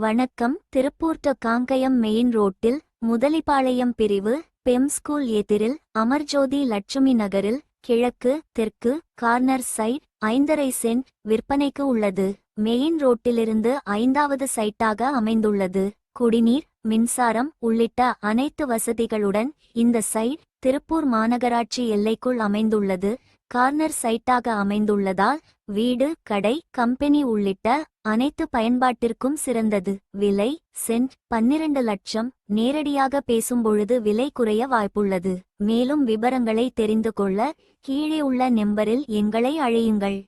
வணக்கம். Tiruppur to Kangayam main ரோட்டில் முதலிபாளையம் பிரிவு பெம் ஸ்கூல் எதிரில் அமர்ஜோதி லட்சுமி நகரில் கிழக்கு தெற்கு கார்னர் சைட் 5.5 சென்ட் விற்பனைக்கு உள்ளது. மெயின் ரோட்டிலிருந்து 5வது சைட்டாக அமைந்துள்ளது. குடிநீர், மின்சாரம் உள்ளிட்ட அனைத்து வசதிகளுடன் இந்த சைட் திருப்பூர் மாநகராட்சி எல்லைக்குள் அமைந்துள்ளது. கார்னர் சைட்டாக அமைந்துள்ளதால் வீடு, கடை, கம்பெனி உள்ளிட்ட அனைத்து பயன்பாட்டிற்கும் சிறந்தது. விலை சென்ட் 12 லட்சம். நேரடியாக பேசும்பொழுது விலை குறைய வாய்ப்புள்ளது. மேலும் விவரங்களை தெரிந்து கொள்ள கீழே உள்ள நம்பரில் எங்களை அழையுங்கள்.